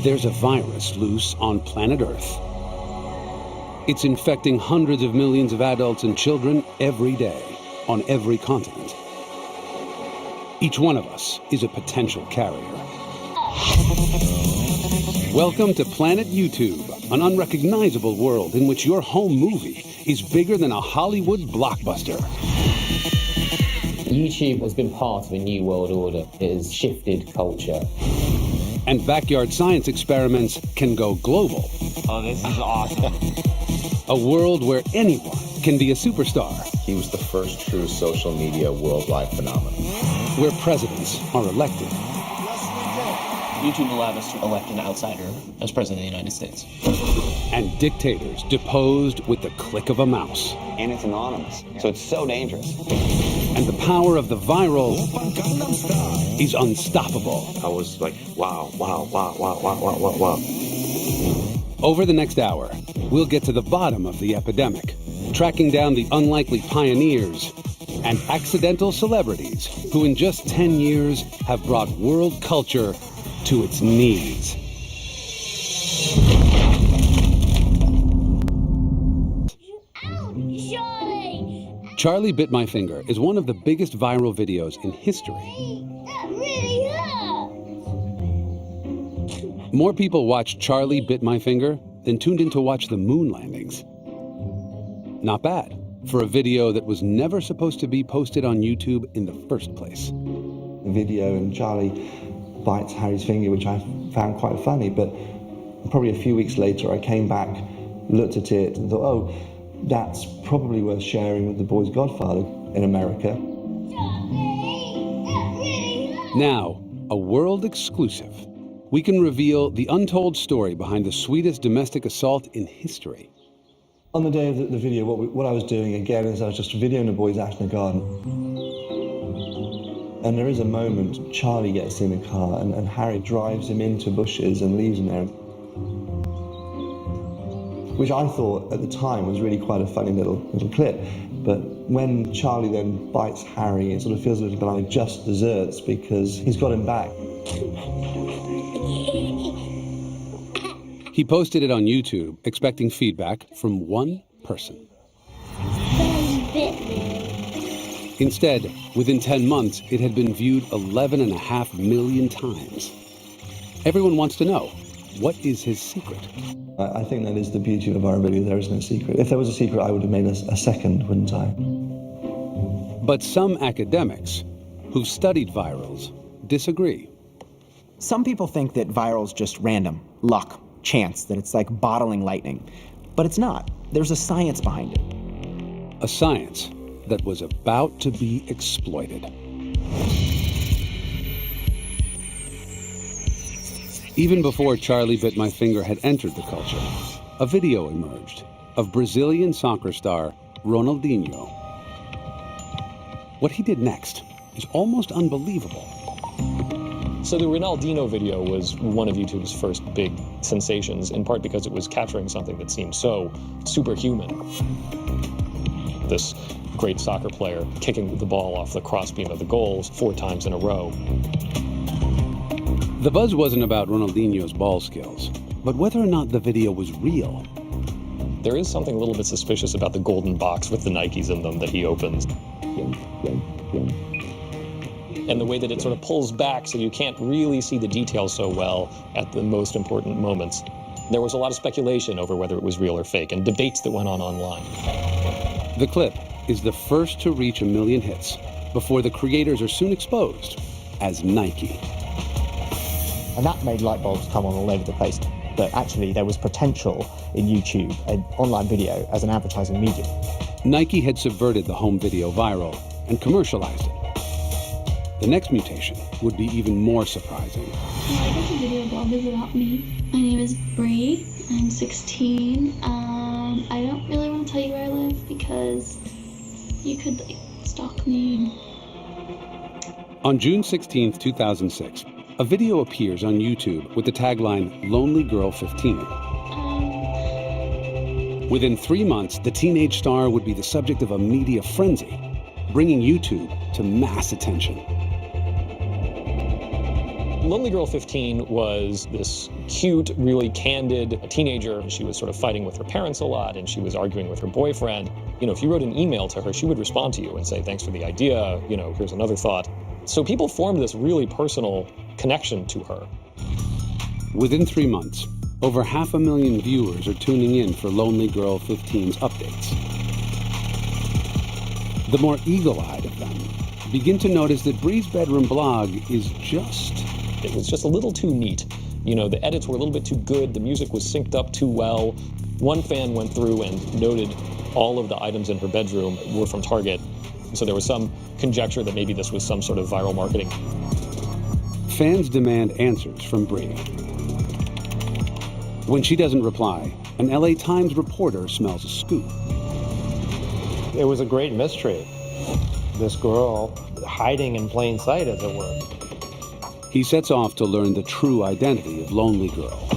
There's a virus loose on planet Earth. It's infecting hundreds of millions of adults and children every day on every continent. Each one of us is a potential carrier. Welcome to Planet YouTube, an unrecognizable world in which your home movie is bigger than a Hollywood blockbuster. YouTube has been part of a new world order. It has shifted culture. And backyard science experiments can go global. Oh, this is awesome. A world where anyone can be a superstar. He was the first true social media worldwide phenomenon. Where presidents are elected. YouTube allowed us to elect an outsider as president of the United States. And dictators deposed with the click of a mouse. And it's anonymous, so it's so dangerous. And the power of the viral is unstoppable. I was like, wow, wow, wow, wow, wow, wow, wow, wow. Over the next hour, we'll get to the bottom of the epidemic, tracking down the unlikely pioneers and accidental celebrities who in just 10 years have brought world culture to its knees. Charlie Bit My Finger is one of the biggest viral videos in history. That really hurts. More people watched Charlie Bit My Finger than tuned in to watch the moon landings. Not bad for a video that was never supposed to be posted on YouTube in the first place. The video and Charlie bites Harry's finger, which I found quite funny, but probably a few weeks later I came back, looked at it and thought, oh, that's probably worth sharing with the boy's godfather in America. Now, a world exclusive. We can reveal the untold story behind the sweetest domestic assault in history. On the day of the video, what I was doing again is I was just videoing the boys out in the garden. And there is a moment, Charlie gets in the car and Harry drives him into bushes and leaves him there. Which I thought at the time was really quite a funny little clip. But when Charlie then bites Harry, it sort of feels a little bit like just desserts because he's got him back. He posted it on YouTube, expecting feedback from one person. Instead, within 10 months, it had been viewed 11.5 million times. Everyone wants to know, what is his secret? I think that is the beauty of our video. There is no secret. If there was a secret, I would have made a second, wouldn't I? But some academics who've studied virals disagree. Some people think that viral's just random, luck, chance, that it's like bottling lightning. But it's not. There's a science behind it. A science that was about to be exploited. Even before Charlie Bit My Finger had entered the culture, a video emerged of Brazilian soccer star Ronaldinho. What he did next is almost unbelievable. So the Ronaldinho video was one of YouTube's first big sensations, in part because it was capturing something that seemed so superhuman. This great soccer player kicking the ball off the crossbeam of the goals 4 times in a row. The buzz wasn't about Ronaldinho's ball skills, but whether or not the video was real. There is something a little bit suspicious about the golden box with the Nikes in them that he opens. And the way that it sort of pulls back so you can't really see the details so well at the most important moments. There was a lot of speculation over whether it was real or fake, and debates that went on online. The clip is the first to reach 1 million hits, before the creators are soon exposed as Nike. And that made light bulbs come on all over the place. That actually there was potential in YouTube, an online video, as an advertising medium. Nike had subverted the home video viral and commercialized it. The next mutation would be even more surprising. I guess a video blog is about me. My name is Bree. I'm 16. I don't really want to tell you where I live because you could stalk me. On June 16, 2006, a video appears on YouTube with the tagline, Lonely Girl 15. Within 3 months, the teenage star would be the subject of a media frenzy, bringing YouTube to mass attention. Lonely Girl 15 was this cute, really candid teenager. She was sort of fighting with her parents a lot, and she was arguing with her boyfriend. You know, if you wrote an email to her, she would respond to you and say, thanks for the idea, you know, here's another thought. So people formed this really personal connection to her. Within 3 months, over 500,000 viewers are tuning in for Lonely Girl 15's updates. The more eagle-eyed of them begin to notice that Bree's bedroom blog is It was just a little too neat. You know, the edits were a little bit too good, the music was synced up too well. One fan went through and noted all of the items in her bedroom were from Target. So there was some conjecture that maybe this was some sort of viral marketing. Fans demand answers from Bree. When she doesn't reply, an LA Times reporter smells a scoop. It was a great mystery. This girl hiding in plain sight, as it were. He sets off to learn the true identity of Lonely Girl.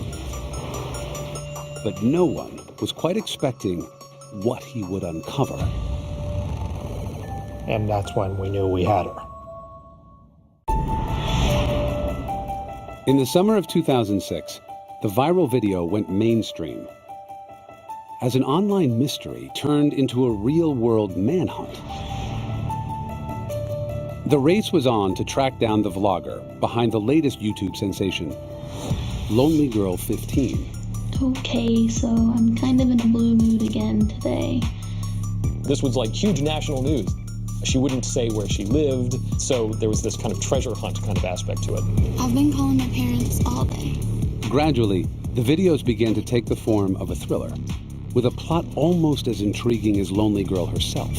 But no one was quite expecting what he would uncover. And that's when we knew we had her. In the summer of 2006, the viral video went mainstream as an online mystery turned into a real-world manhunt. The race was on to track down the vlogger behind the latest YouTube sensation, Lonely Girl 15. Okay, so I'm kind of in a blue mood again today. This was like huge national news. She wouldn't say where she lived, so there was this kind of treasure hunt kind of aspect to it. I've been calling my parents all day. Gradually, the videos began to take the form of a thriller, with a plot almost as intriguing as Lonely Girl herself.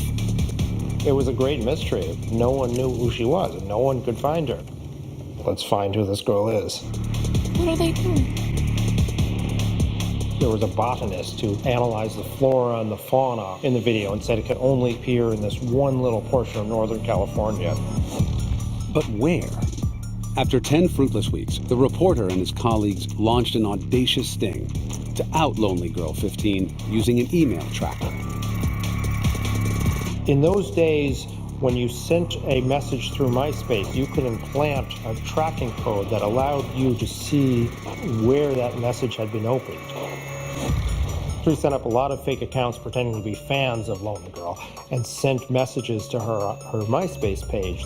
It was a great mystery. No one knew who she was, and no one could find her. Let's find who this girl is. What are they doing? There was a botanist who analyzed the flora and the fauna in the video and said it could only appear in this one little portion of Northern California. But where? After 10 fruitless weeks, the reporter and his colleagues launched an audacious sting to out Lonely Girl 15 using an email tracker. In those days, when you sent a message through MySpace, you could implant a tracking code that allowed you to see where that message had been opened. We set up a lot of fake accounts pretending to be fans of Lonely Girl and sent messages to her MySpace page.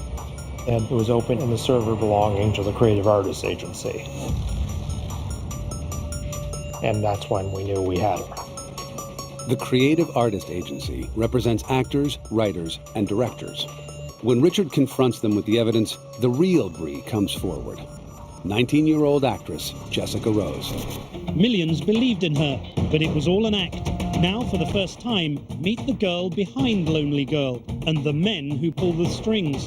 And it was open in the server belonging to the Creative Artists Agency. And that's when we knew we had her. The Creative Artist Agency represents actors, writers, and directors. When Richard confronts them with the evidence, the real Bree comes forward. 19-year-old actress Jessica Rose. Millions believed in her, but it was all an act. Now, for the first time, meet the girl behind Lonely Girl and the men who pull the strings.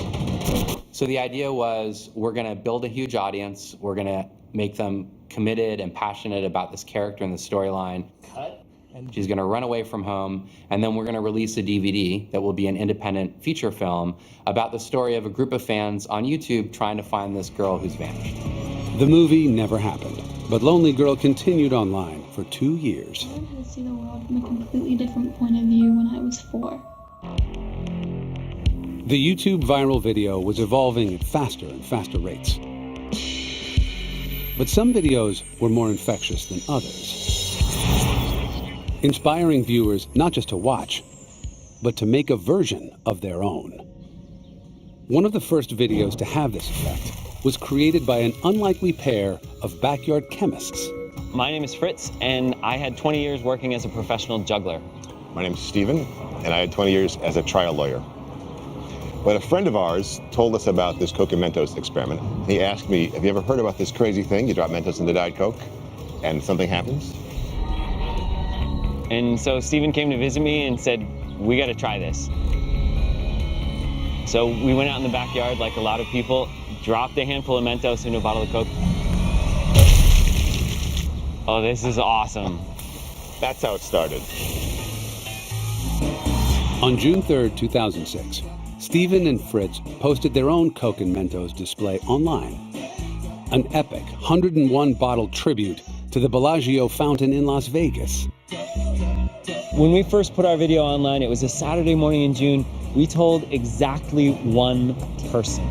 So the idea was, we're going to build a huge audience. We're going to make them committed and passionate about this character and the storyline. She's going to run away from home, and then we're going to release a DVD that will be an independent feature film about the story of a group of fans on YouTube trying to find this girl who's vanished. The movie never happened, but Lonely Girl continued online for 2 years. I learned how to see the world from a completely different point of view when I was 4. The YouTube viral video was evolving at faster and faster rates. But some videos were more infectious than others, inspiring viewers not just to watch, but to make a version of their own. One of the first videos to have this effect was created by an unlikely pair of backyard chemists. My name is Fritz, and I had 20 years working as a professional juggler. My name is Steven, and I had 20 years as a trial lawyer. But a friend of ours told us about this Coke and Mentos experiment. He asked me, have you ever heard about this crazy thing? You drop Mentos into Diet Coke, and something happens? And so Steven came to visit me and said, we got to try this. So we went out in the backyard like a lot of people, dropped a handful of Mentos into a bottle of Coke. Oh, this is awesome. That's how it started. On June 3rd, 2006, Steven and Fritz posted their own Coke and Mentos display online. An epic 101-bottle tribute to the Bellagio fountain in Las Vegas. When we first put our video online, it was a Saturday morning in June. We told exactly one person.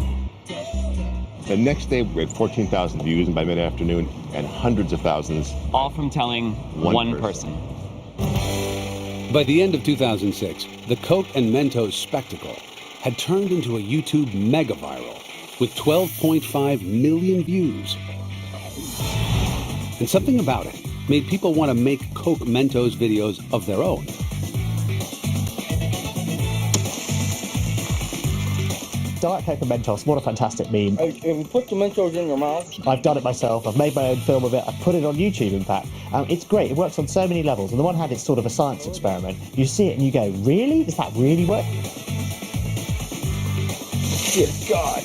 The next day, we had 14,000 views, and by mid-afternoon, and hundreds of thousands. All from telling one person. By the end of 2006, the Coke and Mentos spectacle had turned into a YouTube mega viral with 12.5 million views. And something about it made people want to make Coke Mentos videos of their own. Diet Coke and Mentos, what a fantastic meme. If you put the Mentos in your mouth. I've done it myself, I've made my own film of it, I've put it on YouTube in fact. It's great, it works on so many levels. On the one hand, it's sort of a science experiment. You see it and you go, really? Does that really work? Dear God.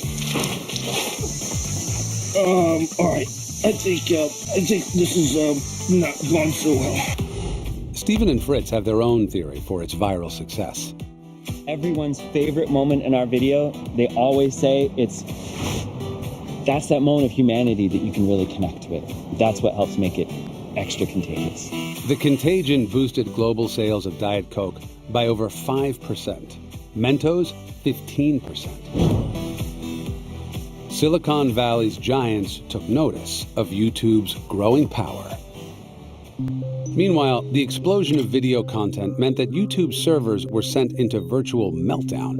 All right. I think this is not going so well. Stephen and Fritz have their own theory for its viral success. Everyone's favorite moment in our video, they always say that's that moment of humanity that you can really connect with. That's what helps make it extra contagious. The contagion boosted global sales of Diet Coke by over 5%. Mentos, 15%. Silicon Valley's giants took notice of YouTube's growing power. Meanwhile, the explosion of video content meant that YouTube servers were sent into virtual meltdown.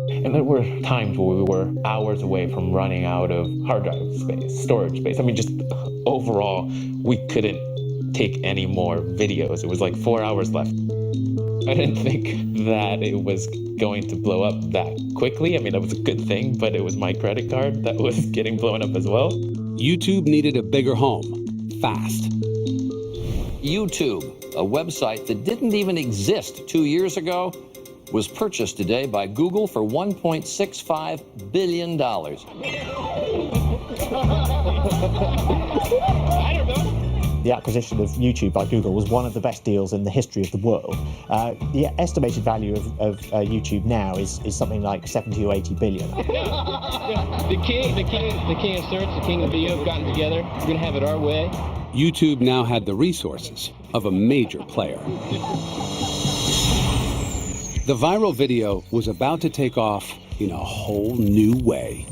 And there were times where we were hours away from running out of hard drive space, storage space. I mean, just overall, we couldn't take any more videos. It was like 4 hours left. I didn't think that it was going to blow up that quickly. I mean, that was a good thing, but it was my credit card that was getting blown up as well. YouTube needed a bigger home, fast. YouTube, a website that didn't even exist 2 years ago, was purchased today by Google for $1.65 billion. The acquisition of YouTube by Google was one of the best deals in the history of the world. The estimated value of YouTube now is something like 70 or 80 billion. The king of search, the king of video have gotten together. We're going to have it our way. YouTube now had the resources of a major player. The viral video was about to take off in a whole new way.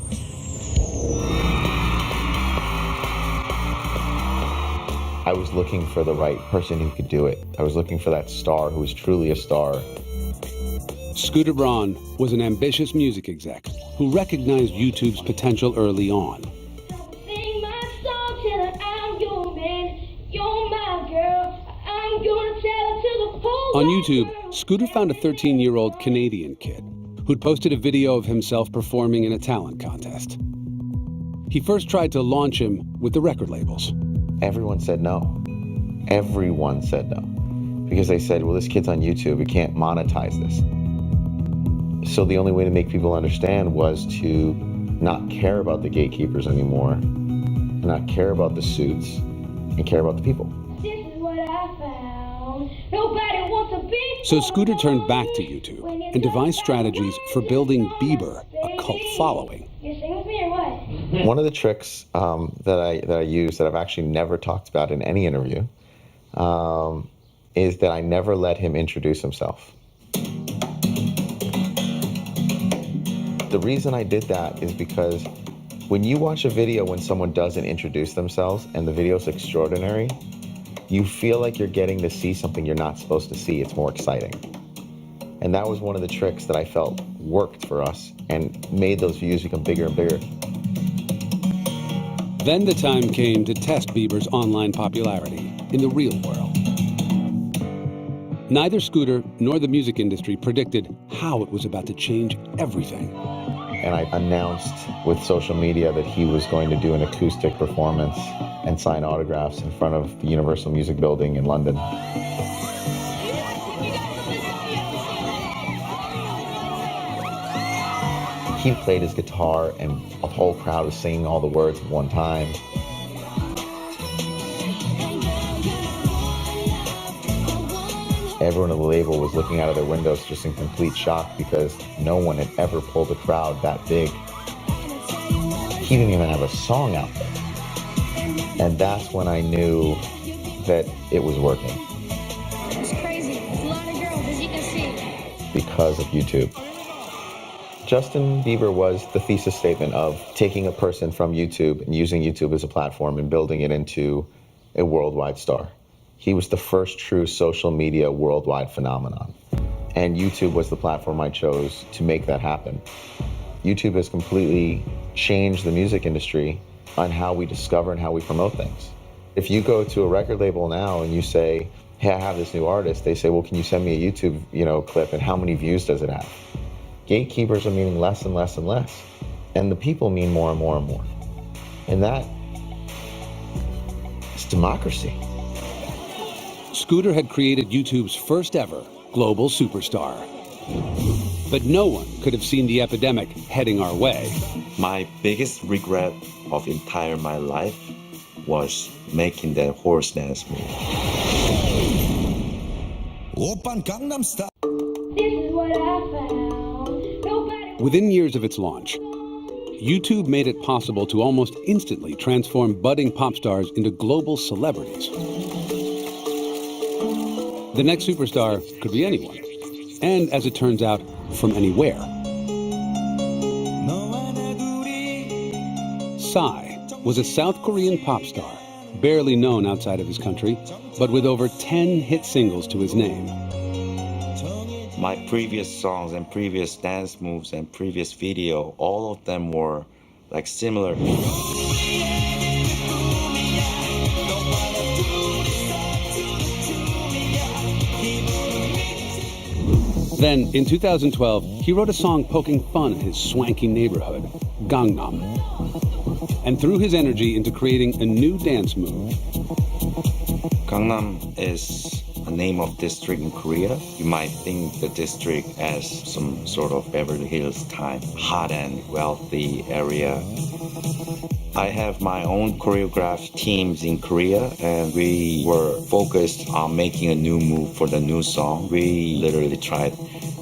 I was looking for the right person who could do it. I was looking for that star who was truly a star. Scooter Braun was an ambitious music exec who recognized YouTube's potential early on. On YouTube, Scooter found a 13-year-old Canadian kid who'd posted a video of himself performing in a talent contest. He first tried to launch him with the record labels. Everyone said no. Everyone said no. Because they said, well, this kid's on YouTube, we can't monetize this. So the only way to make people understand was to not care about the gatekeepers anymore, not care about the suits, and care about the people. This is what I found. Nobody wants to be. So Scooter turned back to YouTube and devised strategies for building Bieber a cult following. You sing with me or what? One of the tricks that I use that I've actually never talked about in any interview is that I never let him introduce himself. The reason I did that is because when you watch a video when someone doesn't introduce themselves and the video's extraordinary, you feel like you're getting to see something you're not supposed to see. It's more exciting. And that was one of the tricks that I felt worked for us and made those views become bigger and bigger. Then the time came to test Bieber's online popularity in the real world. Neither Scooter nor the music industry predicted how it was about to change everything. And I announced with social media that he was going to do an acoustic performance and sign autographs in front of the Universal Music Building in London. He played his guitar and a whole crowd was singing all the words at one time. Everyone at the label was looking out of their windows just in complete shock because no one had ever pulled a crowd that big. He didn't even have a song out there. And that's when I knew that it was working. It's crazy. It's a lot of girls, as you can see. Because of YouTube. Justin Bieber was the thesis statement of taking a person from YouTube and using YouTube as a platform and building it into a worldwide star. He was the first true social media worldwide phenomenon. And YouTube was the platform I chose to make that happen. YouTube has completely changed the music industry on how we discover and how we promote things. If you go to a record label now and you say, hey, I have this new artist, they say, well, can you send me a YouTube clip and how many views does it have? Gatekeepers are meaning less and less and less. And the people mean more and more and more. And that is democracy. Scooter had created YouTube's first ever global superstar. But no one could have seen the epidemic heading our way. My biggest regret of entire my life was making that horse dance move. Oppan Gangnam Style. This is what I found. Nobody. Within years of its launch, YouTube made it possible to almost instantly transform budding pop stars into global celebrities. The next superstar could be anyone, and as it turns out, from anywhere. Psy was a South Korean pop star, barely known outside of his country, but with over 10 hit singles to his name. My previous songs and previous dance moves and previous video, all of them were like similar. Then, in 2012, he wrote a song poking fun at his swanky neighborhood, Gangnam, and threw his energy into creating a new dance move. Gangnam is a name of district in Korea. You might think the district as some sort of Beverly Hills type, hot and wealthy area. I have my own choreographed teams in Korea, and we were focused on making a new move for the new song. We literally tried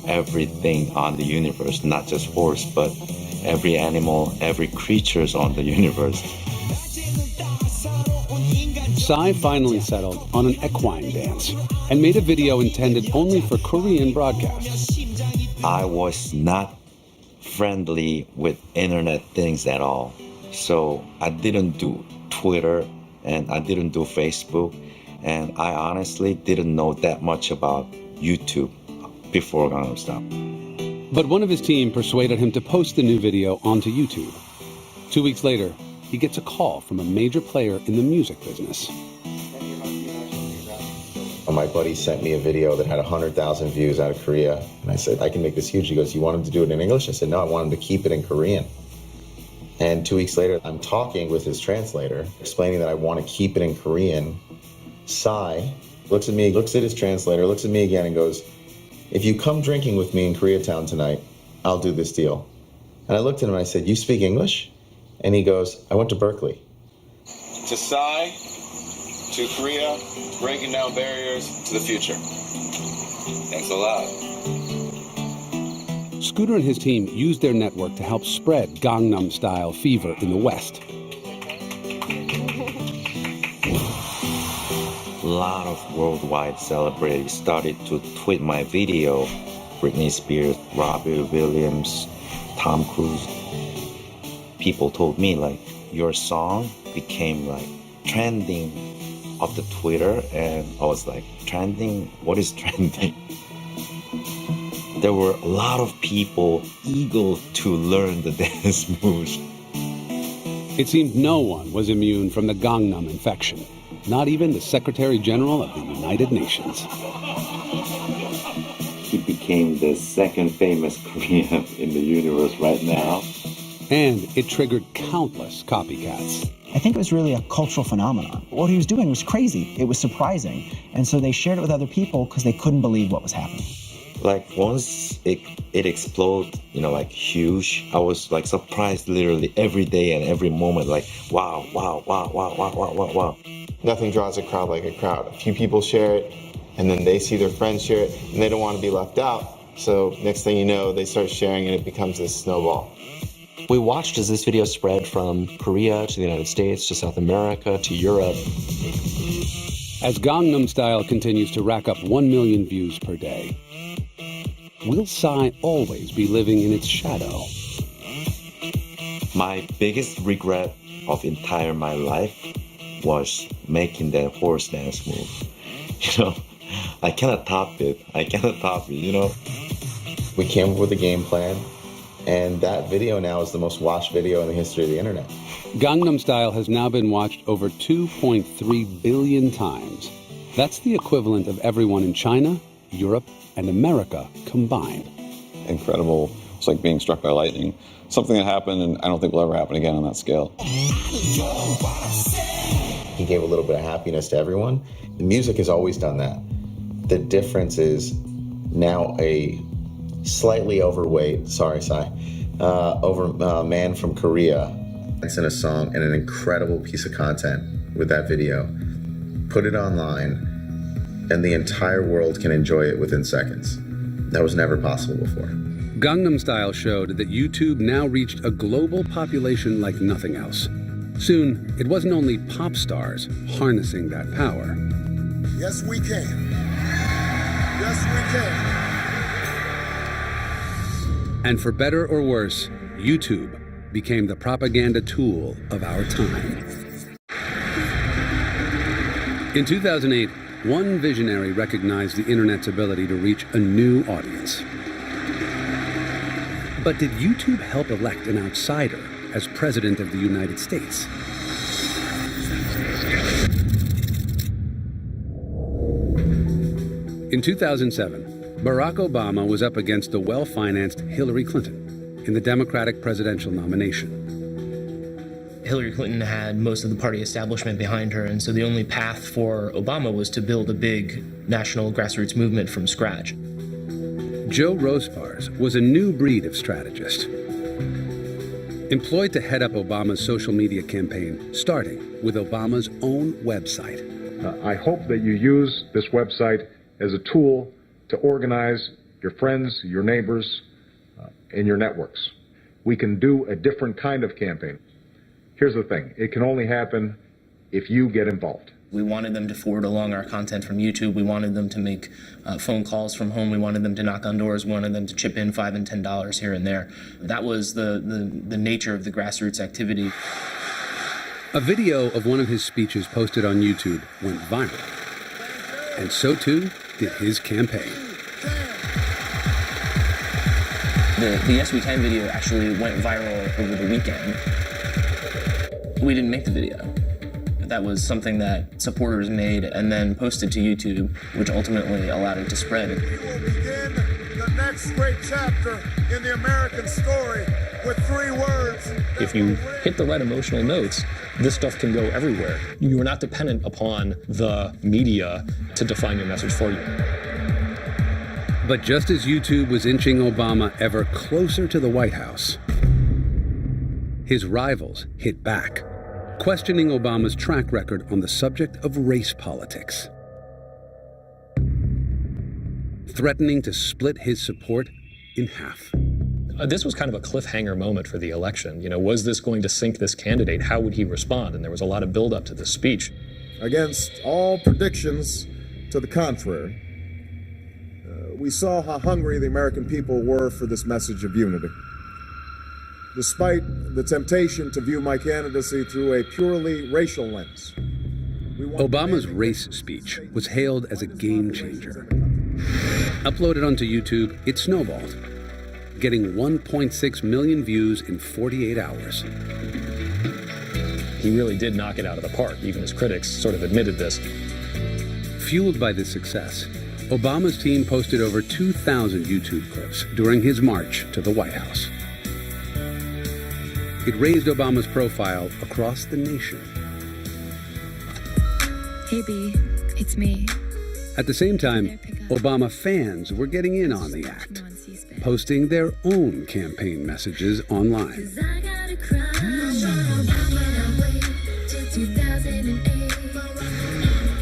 everything on the universe, not just horse, but every animal, every creatures on the universe. Psy finally settled on an equine dance and made a video intended only for Korean broadcast. I was not friendly with internet things at all. So I didn't do Twitter and I didn't do Facebook, and I honestly didn't know that much about YouTube before Gangnam Style. But one of his team persuaded him to post the new video onto YouTube. 2 weeks later, he gets a call from a major player in the music business. My buddy sent me a video that had 100,000 views out of Korea, and I said, I can make this huge. He goes, you want him to do it in English? I said, no, I want him to keep it in Korean. And 2 weeks later, I'm talking with his translator, explaining that I want to keep it in Korean. Psy looks at me, looks at his translator, looks at me again and goes, if you come drinking with me in Koreatown tonight, I'll do this deal. And I looked at him and I said, you speak English? And he goes, I went to Berkeley. To Psy, to Korea, breaking down barriers to the future. Thanks a lot. Scooter and his team used their network to help spread Gangnam Style fever in the West. A lot of worldwide celebrities started to tweet my video. Britney Spears, Robbie Williams, Tom Cruise. People told me, like, your song became like trending of the Twitter, and I was like, trending? What is trending? There were a lot of people eager to learn the dance moves. It seemed no one was immune from the Gangnam infection, not even the Secretary General of the United Nations. He became the second famous Korean in the universe right now. And it triggered countless copycats. I think it was really a cultural phenomenon. What he was doing was crazy. It was surprising. And so they shared it with other people because they couldn't believe what was happening. Like once it exploded, like huge, I was like surprised literally every day and every moment, like, wow, wow, wow, wow, wow, wow, wow, wow. Nothing draws a crowd like a crowd. A few people share it, and then they see their friends share it, and they don't want to be left out. So next thing you know, they start sharing and it becomes this snowball. We watched as this video spread from Korea to the United States, to South America, to Europe. As Gangnam Style continues to rack up 1 million views per day, will Psy always be living in its shadow? My biggest regret of entire my life was making that horse dance move. You know, I cannot top it. You know. We came up with a game plan, and that video now is the most watched video in the history of the internet. Gangnam Style has now been watched over 2.3 billion times. That's the equivalent of everyone in China, Europe, and America combined. Incredible. It's like being struck by lightning. Something that happened, and I don't think will ever happen again on that scale. He gave a little bit of happiness to everyone. The music has always done that. The difference is now a slightly overweight, sorry, Psy, man from Korea. It's in a song and an incredible piece of content with that video. Put it online, and the entire world can enjoy it within seconds. That was never possible before. Gangnam Style showed that YouTube now reached a global population like nothing else. Soon, it wasn't only pop stars harnessing that power. Yes, we can. Yes, we can. And for better or worse, YouTube became the propaganda tool of our time. In 2008, one visionary recognized the internet's ability to reach a new audience. But did YouTube help elect an outsider as President of the United States? In 2007, Barack Obama was up against the well-financed Hillary Clinton in the Democratic presidential nomination. Hillary Clinton had most of the party establishment behind her, and so the only path for Obama was to build a big national grassroots movement from scratch. Joe Rospars was a new breed of strategist, employed to head up Obama's social media campaign, starting with Obama's own website. I hope that you use this website as a tool to organize your friends, your neighbors, and your networks. We can do a different kind of campaign. Here's the thing, it can only happen if you get involved. We wanted them to forward along our content from YouTube. We wanted them to make phone calls from home. We wanted them to knock on doors. We wanted them to chip in $5 and $10 here and there. That was the nature of the grassroots activity. A video of one of his speeches posted on YouTube went viral. And so too did his campaign. The Yes We Can video actually went viral over the weekend. We didn't make the video. That was something that supporters made and then posted to YouTube, which ultimately allowed it to spread. We will begin the next great chapter in the American story with 3 words. If you hit the right emotional notes, this stuff can go everywhere. You are not dependent upon the media to define your message for you. But just as YouTube was inching Obama ever closer to the White House, his rivals hit back, questioning Obama's track record on the subject of race politics, threatening to split his support in half. This was kind of a cliffhanger moment for the election. You know, was this going to sink this candidate? How would he respond? And there was a lot of buildup to this speech. Against all predictions to the contrary, we saw how hungry the American people were for this message of unity. Despite the temptation to view my candidacy through a purely racial lens. Obama's race speech was hailed as a game changer. Uploaded onto YouTube, it snowballed, getting 1.6 million views in 48 hours. He really did knock it out of the park. Even his critics sort of admitted this. Fueled by this success, Obama's team posted over 2,000 YouTube clips during his march to the White House. It raised Obama's profile across the nation. Hey B, it's me. At the same time, Obama fans were getting in on the act, posting their own campaign messages online.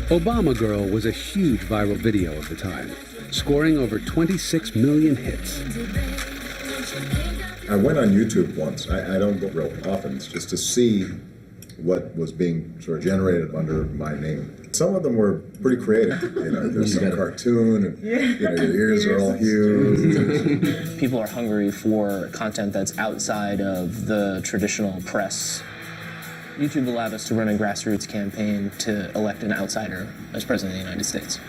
Obama Girl was a huge viral video of the time, scoring over 26 million hits. I went on YouTube once. I don't go real often, just to see what was being sort of generated under my name. Some of them were pretty creative. There's some cartoon, and your ears are all huge. People are hungry for content that's outside of the traditional press. YouTube allowed us to run a grassroots campaign to elect an outsider as president of the United States.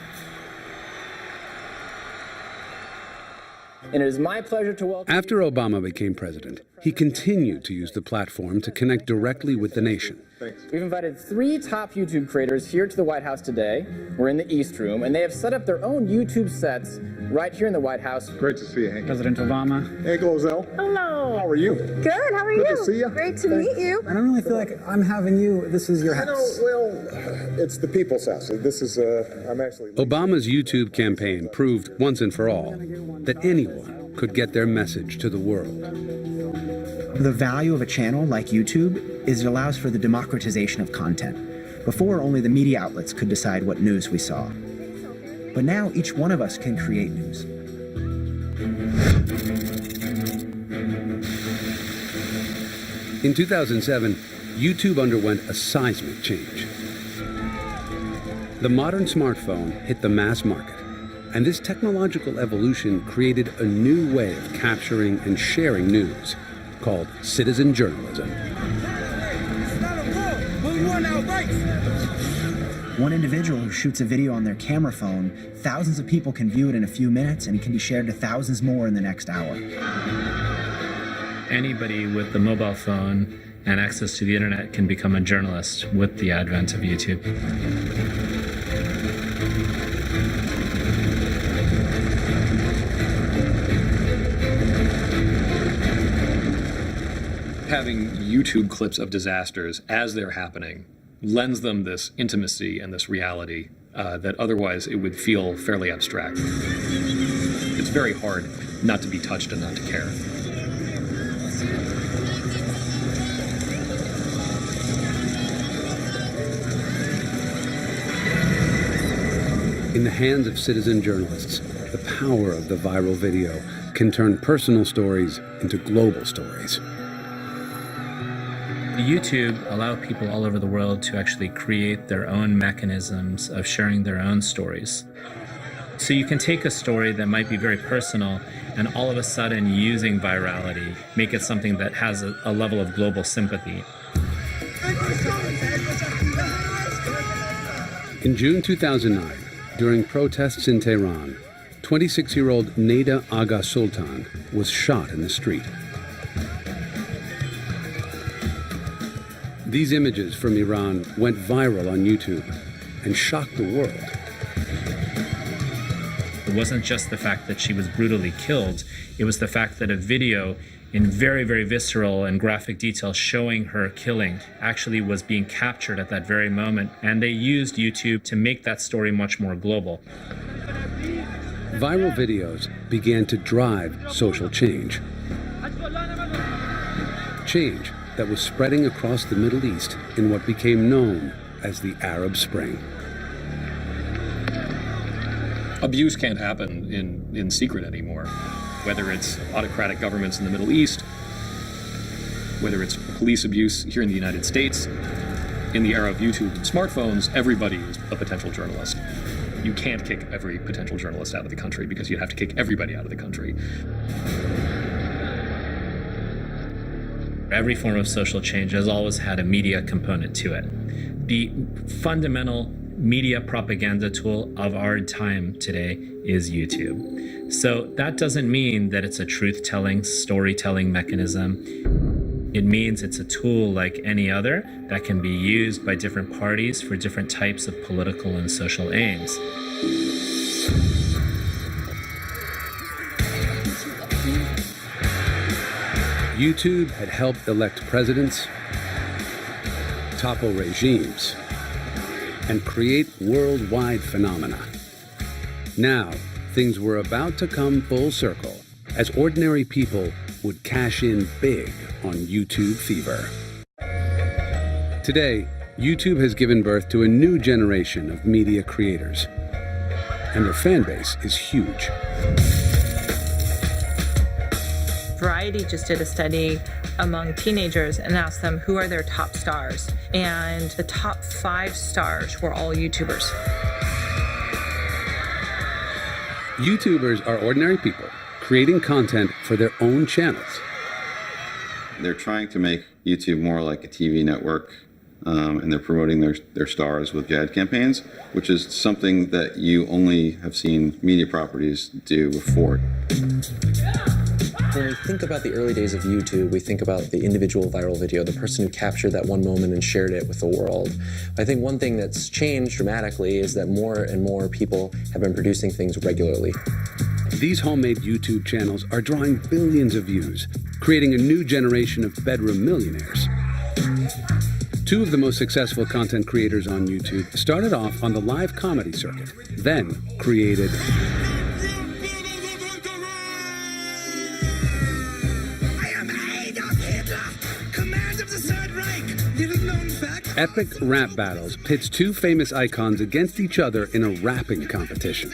And it is my pleasure to welcome... After Obama became president, he continued to use the platform to connect directly with the nation. We've invited 3 top YouTube creators here to the White House today. We're in the East Room, and they have set up their own YouTube sets right here in the White House. Great to see you, Hank. President Obama. Hey, Glozell. Hello. How are you? Good, how are you? Good to see you. Great to meet you. I don't really feel like I'm having you. This is your house. It's the people's house. This is, I'm actually... Obama's YouTube campaign proved once and for all that anyone could get their message to the world. The value of a channel like YouTube is it allows for the democratization of content. Before, only the media outlets could decide what news we saw. But now each one of us can create news. In 2007, YouTube underwent a seismic change. The modern smartphone hit the mass market, and this technological evolution created a new way of capturing and sharing news, called citizen journalism. One individual who shoots a video on their camera phone, thousands of people can view it in a few minutes, and it can be shared to thousands more in the next hour. Anybody with a mobile phone and access to the internet can become a journalist with the advent of YouTube. Having YouTube clips of disasters as they're happening lends them this intimacy and this reality that otherwise it would feel fairly abstract. It's very hard not to be touched and not to care. In the hands of citizen journalists, the power of the viral video can turn personal stories into global stories. YouTube allow people all over the world to actually create their own mechanisms of sharing their own stories. So you can take a story that might be very personal and all of a sudden, using virality, make it something that has a level of global sympathy. In June 2009, during protests in Tehran, 26-year-old Neda Aga Sultan was shot in the street. These images from Iran went viral on YouTube and shocked the world. It wasn't just the fact that she was brutally killed, it was the fact that a video in very, very visceral and graphic detail showing her killing actually was being captured at that very moment, and they used YouTube to make that story much more global. Viral videos began to drive social change. Change that was spreading across the Middle East in what became known as the Arab Spring. Abuse can't happen in secret anymore, whether it's autocratic governments in the Middle East, whether it's police abuse here in the United States. In the era of YouTube and smartphones, everybody is a potential journalist. You can't kick every potential journalist out of the country because you'd have to kick everybody out of the country. Every form of social change has always had a media component to it. The fundamental media propaganda tool of our time today is YouTube. So that doesn't mean that it's a truth-telling, storytelling mechanism. It means it's a tool like any other that can be used by different parties for different types of political and social aims. YouTube had helped elect presidents, topple regimes, and create worldwide phenomena. Now, things were about to come full circle as ordinary people would cash in big on YouTube fever. Today, YouTube has given birth to a new generation of media creators, and their fan base is huge. Variety just did a study among teenagers and asked them who are their top stars. And the top 5 stars were all YouTubers. YouTubers are ordinary people creating content for their own channels. They're trying to make YouTube more like a TV network, and they're promoting their stars with ad campaigns, which is something that you only have seen media properties do before. When we think about the early days of YouTube, we think about the individual viral video, the person who captured that one moment and shared it with the world. I think one thing that's changed dramatically is that more and more people have been producing things regularly. These homemade YouTube channels are drawing billions of views, creating a new generation of bedroom millionaires. 2 of the most successful content creators on YouTube started off on the live comedy circuit, then created epic rap battles pits 2 famous icons against each other in a rapping competition.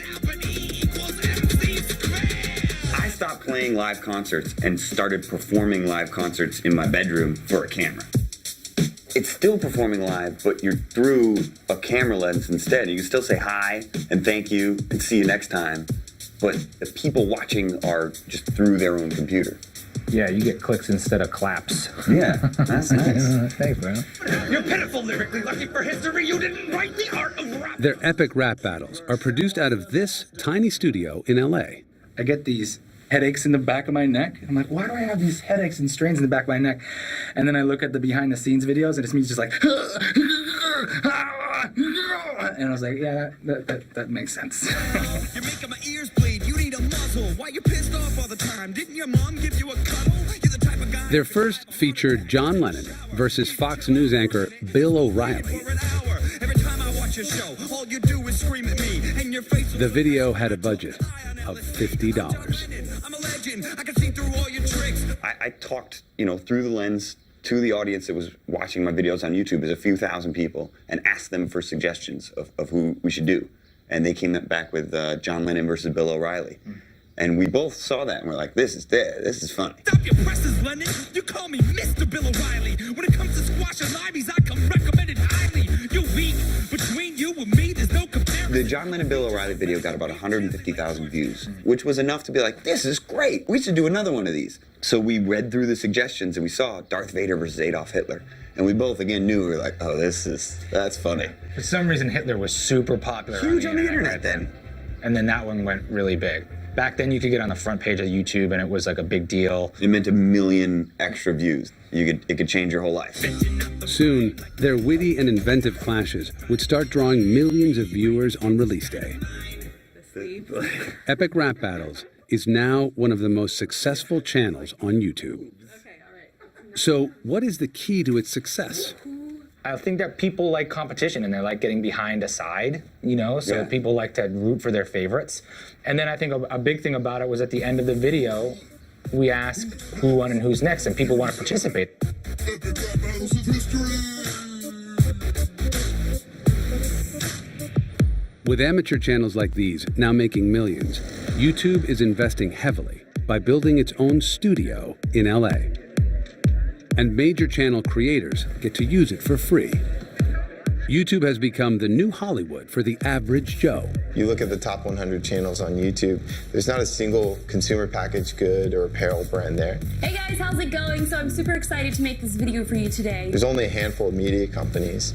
I stopped playing live concerts and started performing live concerts in my bedroom for a camera. It's still performing live, but you're through a camera lens instead. You can still say hi and thank you and see you next time, but the people watching are just through their own computer. Yeah, you get clicks instead of claps. Yeah, that's nice. Thanks, bro. You're pitiful lyrically lucky for history. You didn't write the art of rap. Their epic rap battles are produced out of this tiny studio in LA. I get these headaches in the back of my neck. I'm like, why do I have these headaches and strains in the back of my neck? And then I look at the behind the scenes videos and it's me just like, and I was like, yeah, that makes sense. You're making my ears bleed. You need a muzzle. Why you pissed off all the time? Didn't your mom give you a cuddle? You're the type of guy. Their first featured John Lennon versus Fox News anchor Bill O'Reilly. Every time I watch your show, all you do is scream at me, and your face. The video had a budget of $50. I'm a legend. I can see through all your tricks. I talked, through the lens to the audience that was watching my videos on YouTube as a few thousand people and asked them for suggestions of who we should do. And they came back with John Lennon versus Bill O'Reilly. And we both saw that and we're like, this is funny. Stop your presses, Lennon. You call me Mr. Bill O'Reilly. When it comes to squash and limeys, I come recommended highly. You're weak. Between you and me, there's no comparison. The John Lennon Bill O'Reilly video got about 150,000 views, which was enough to be like, this is great. We should do another one of these. So we read through the suggestions and we saw Darth Vader versus Adolf Hitler. And we both again knew, we were like, oh, that's funny. For some reason, Hitler was super popular. Huge on the internet then. And then that one went really big. Back then, you could get on the front page of YouTube and it was like a big deal. It meant 1 million extra views. It could change your whole life. Soon, their witty and inventive clashes would start drawing millions of viewers on release day. Epic Rap Battles is now one of the most successful channels on YouTube. So, what is the key to its success? I think that people like competition and they like getting behind a side, so people like to root for their favorites. And then I think a big thing about it was at the end of the video, we ask who won and who's next, and people want to participate. With amateur channels like these now making millions, YouTube is investing heavily by building its own studio in LA. And major channel creators get to use it for free. YouTube has become the new Hollywood for the average Joe. You look at the top 100 channels on YouTube, there's not a single consumer packaged good or apparel brand there. Hey guys, how's it going? So I'm super excited to make this video for you today. There's only a handful of media companies,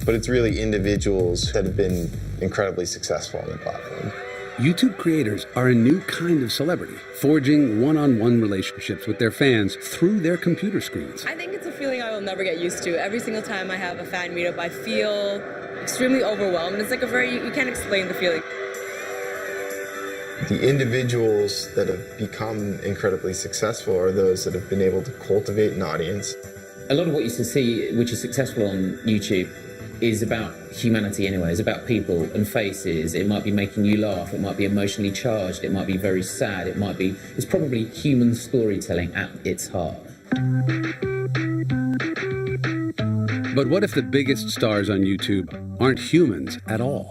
but it's really individuals that have been incredibly successful on the platform. YouTube creators are a new kind of celebrity, forging one-on-one relationships with their fans through their computer screens. I think it's a feeling I will never get used to. Every single time I have a fan meetup, I feel extremely overwhelmed. It's like you can't explain the feeling. The individuals that have become incredibly successful are those that have been able to cultivate an audience. A lot of what you see, which is successful on YouTube, is about humanity anyway. It's about people and faces. It might be making you laugh. It might be emotionally charged. It might be very sad. It's probably human storytelling at its heart. But what if the biggest stars on YouTube aren't humans at all?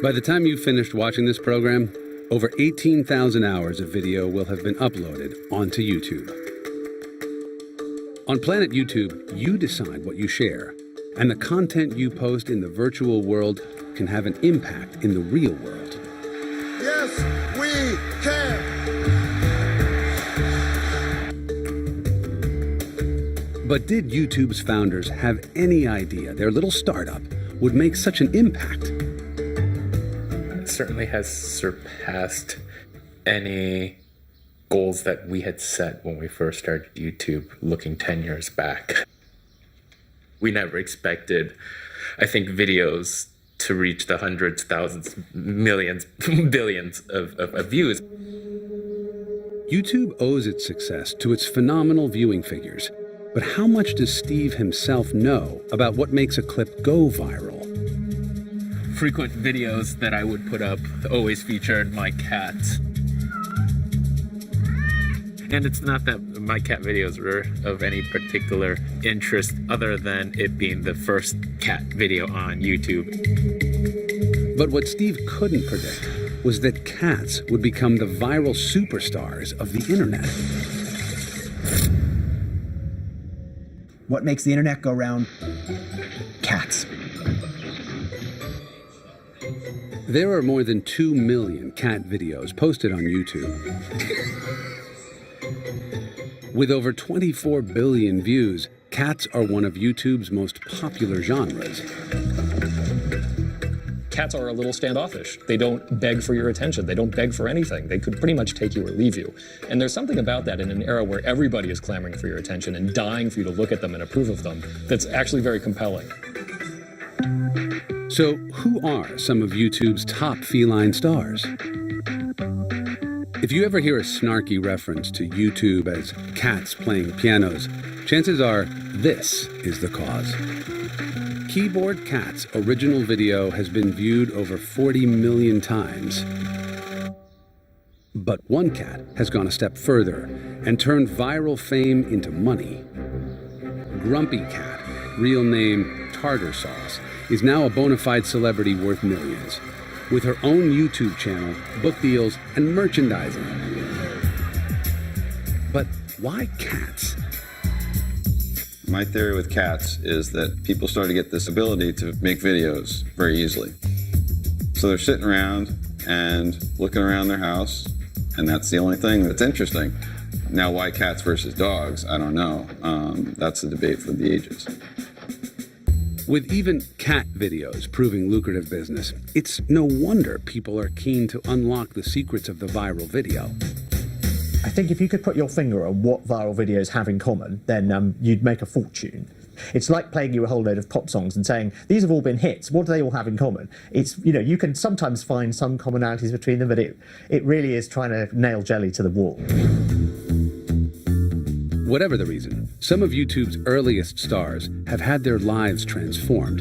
By the time you've finished watching this program, over 18,000 hours of video will have been uploaded onto YouTube. On Planet YouTube, you decide what you share, and the content you post in the virtual world can have an impact in the real world. Yes, we can. But did YouTube's founders have any idea their little startup would make such an impact? It certainly has surpassed any goals that we had set when we first started YouTube, looking 10 years back. We never expected, I think, videos to reach the hundreds, thousands, millions, billions of views. YouTube owes its success to its phenomenal viewing figures. But how much does Steve himself know about what makes a clip go viral? Frequent videos that I would put up always featured my cats. And it's not that my cat videos were of any particular interest other than it being the first cat video on YouTube. But what Steve couldn't predict was that cats would become the viral superstars of the internet. What makes the internet go round? Cats. There are more than 2 million cat videos posted on YouTube. With over 24 billion views, cats are one of YouTube's most popular genres. Cats are a little standoffish. They don't beg for your attention. They don't beg for anything. They could pretty much take you or leave you. And there's something about that in an era where everybody is clamoring for your attention and dying for you to look at them and approve of them that's actually very compelling. So, who are some of YouTube's top feline stars? If you ever hear a snarky reference to YouTube as cats playing pianos, chances are this is the cause. Keyboard Cat's original video has been viewed over 40 million times. But one cat has gone a step further and turned viral fame into money. Grumpy Cat, real name Tartar Sauce, is now a bona fide celebrity worth millions, with her own YouTube channel, book deals, and merchandising. But why cats? My theory with cats is that people start to get this ability to make videos very easily. So they're sitting around and looking around their house, and that's the only thing that's interesting. Now, why cats versus dogs? I don't know. That's a debate for the ages. With even cat videos proving lucrative business, it's no wonder people are keen to unlock the secrets of the viral video. I think if you could put your finger on what viral videos have in common, then you'd make a fortune. It's like playing you a whole load of pop songs and saying, these have all been hits, what do they all have in common? It's, you know, you can sometimes find some commonalities between them, but it really is trying to nail jelly to the wall. Whatever the reason, some of YouTube's earliest stars have had their lives transformed.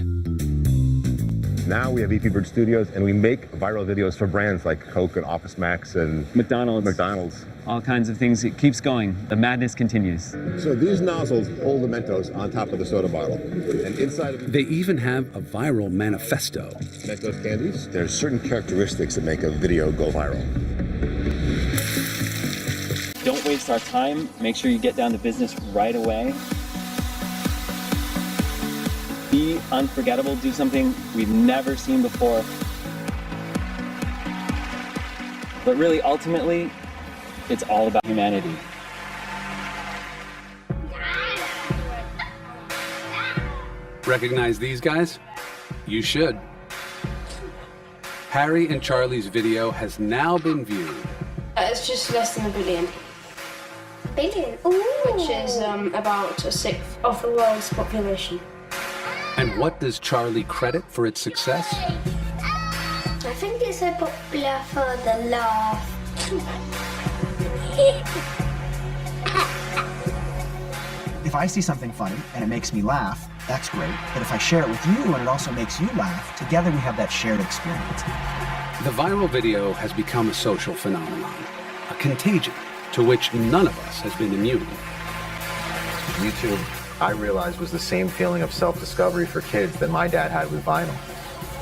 Now we have EP Bird Studios, and we make viral videos for brands like Coke and Office Max and McDonald's. All kinds of things. It keeps going. The madness continues. So these nozzles hold the Mentos on top of the soda bottle. And inside of They even have a viral manifesto. Mentos candies, there's certain characteristics that make a video go viral. Don't waste our time. Make sure you get down to business right away. Be unforgettable. Do something we've never seen before. But really, ultimately, it's all about humanity. Recognize these guys? You should. Harry and Charlie's video has now been viewed. It's just less than 1 billion. Billion? Ooh. Which is about a sixth of the world's population. And what does Charlie credit for its success? I think it's so popular for the laugh. If I see something funny and it makes me laugh, that's great. But if I share it with you and it also makes you laugh, together we have that shared experience. The viral video has become a social phenomenon, a contagion to which none of us has been immune. YouTube, I realized, was the same feeling of self-discovery for kids that my dad had with vinyl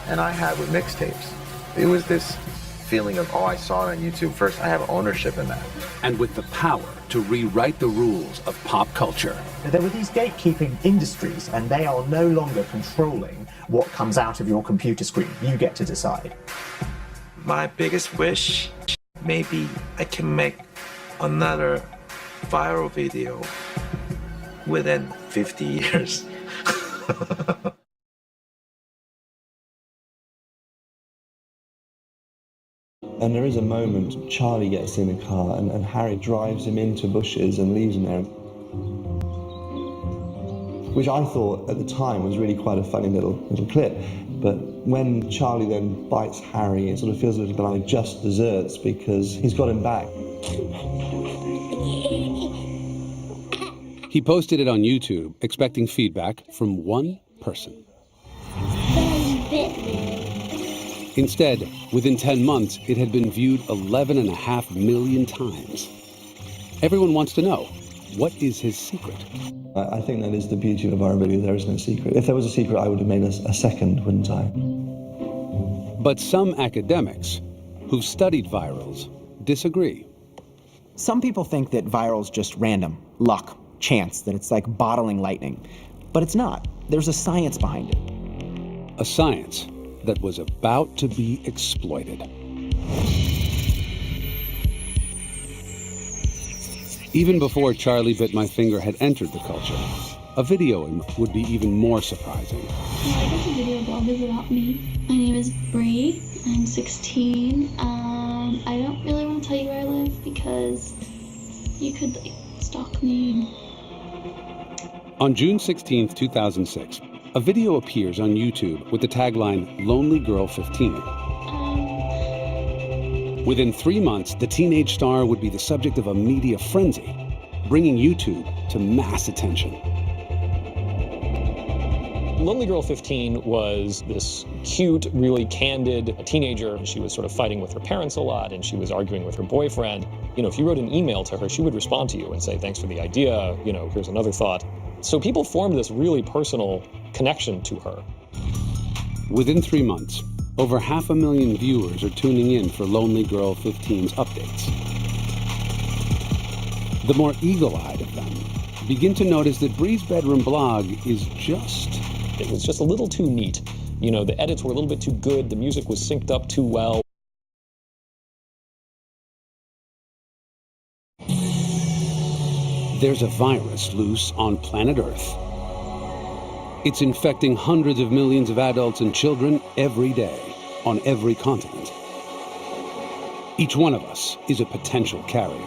and I had with mixtapes. It was this feeling of, oh, I saw it on YouTube first, I have ownership in that. And with the power to rewrite the rules of pop culture. There were these gatekeeping industries, and they are no longer controlling what comes out of your computer screen. You get to decide. My biggest wish, maybe I can make another viral video within 50 years. And there is a moment Charlie gets in a car and Harry drives him into bushes and leaves him there. Which I thought at the time was really quite a funny little clip. But when Charlie then bites Harry, it sort of feels a little bit like just desserts because he's got him back. He posted it on YouTube, expecting feedback from one person. Instead, within 10 months, it had been viewed 11.5 million times. Everyone wants to know, what is his secret? I think that is the beauty of our video. There is no secret. If there was a secret, I would have made a second, wouldn't I? But some academics who've studied virals disagree. Some people think that viral's just random, luck, chance, that it's like bottling lightning. But it's not. There's a science behind it. A science that was about to be exploited. Even before Charlie Bit My Finger had entered the culture, a video would be even more surprising. I guess a video blog is about me. My name is Bree. I'm 16. I don't really want to tell you where I live because you could stalk me. On June 16, 2006, a video appears on YouTube with the tagline, Lonely Girl 15. Within 3 months, the teenage star would be the subject of a media frenzy, bringing YouTube to mass attention. Lonely Girl 15 was this cute, really candid teenager. She was sort of fighting with her parents a lot, and she was arguing with her boyfriend. You know, if you wrote an email to her, she would respond to you and say, thanks for the idea, you know, here's another thought. So people formed this really personal connection to her. Within 3 months, over 500,000 viewers are tuning in for Lonely Girl 15's updates. The more eagle-eyed of them begin to notice that Bree's bedroom blog is just... It was just a little too neat. You know, the edits were a little bit too good, the music was synced up too well. There's a virus loose on planet Earth. It's infecting hundreds of millions of adults and children every day, on every continent. Each one of us is a potential carrier.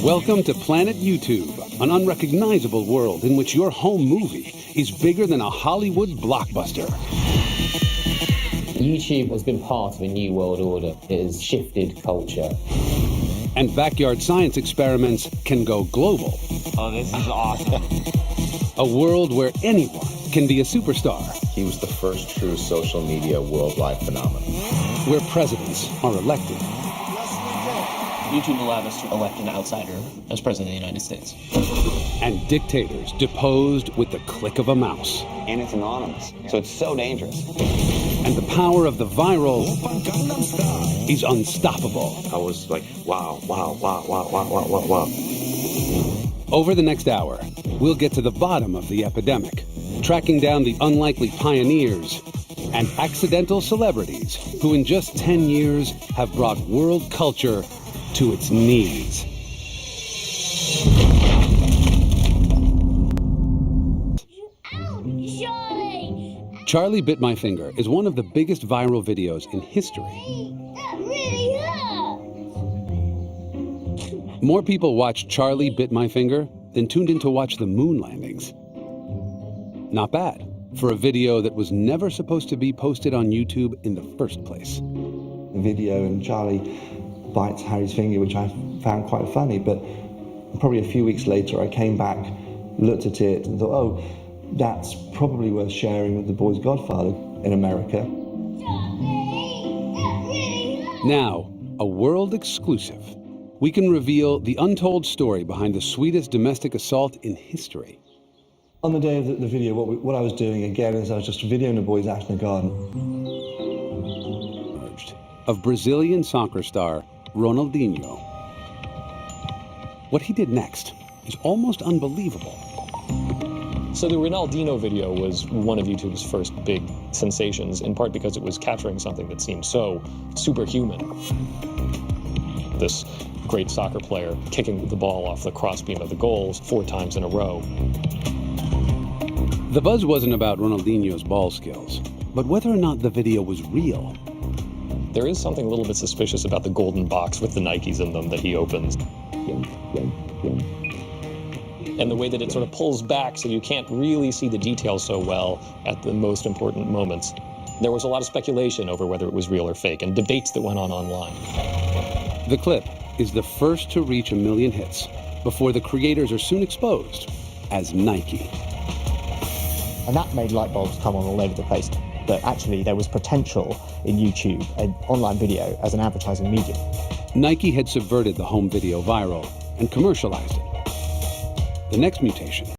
Welcome to Planet YouTube, an unrecognizable world in which your home movie is bigger than a Hollywood blockbuster. YouTube has been part of a new world order. It has shifted culture. And backyard science experiments can go global. Oh, this is awesome. A world where anyone can be a superstar. He was the first true social media worldwide phenomenon. Where presidents are elected. YouTube allowed us to elect an outsider as president of the United States. And dictators deposed with the click of a mouse. And it's anonymous, so it's so dangerous. And the power of the viral is unstoppable. I was like, wow, wow, wow, wow, wow, wow, wow, wow. Over the next hour, we'll get to the bottom of the epidemic, tracking down the unlikely pioneers and accidental celebrities who in just 10 years have brought world culture to its knees. Charlie Bit My Finger is one of the biggest viral videos in history. That really hurt. More people watched Charlie Bit My Finger than tuned in to watch the moon landings. Not bad for a video that was never supposed to be posted on YouTube in the first place. The video and Charlie bites Harry's finger, which I found quite funny, but probably a few weeks later I came back, looked at it and thought, oh, that's probably worth sharing with the boy's godfather in America. Now, a world exclusive. We can reveal the untold story behind the sweetest domestic assault in history. On the day of the video, what I was doing again is I was just videoing the boys out in the garden. of Brazilian soccer star Ronaldinho. What he did next is almost unbelievable. So the Ronaldinho video was one of YouTube's first big sensations, in part because it was capturing something that seemed so superhuman. This great soccer player kicking the ball off the crossbeam of the goals 4 times in a row. The buzz wasn't about Ronaldinho's ball skills, but whether or not the video was real. There is something a little bit suspicious about the golden box with the Nikes in them that he opens. And the way that it sort of pulls back so you can't really see the details so well at the most important moments. There was a lot of speculation over whether it was real or fake, and debates that went on online. The clip is the first to reach 1 million hits before the creators are soon exposed as Nike. And that made light bulbs come on all over the place. That actually there was potential in YouTube and online video as an advertising medium. Nike had subverted the home video viral and commercialized it. The next mutation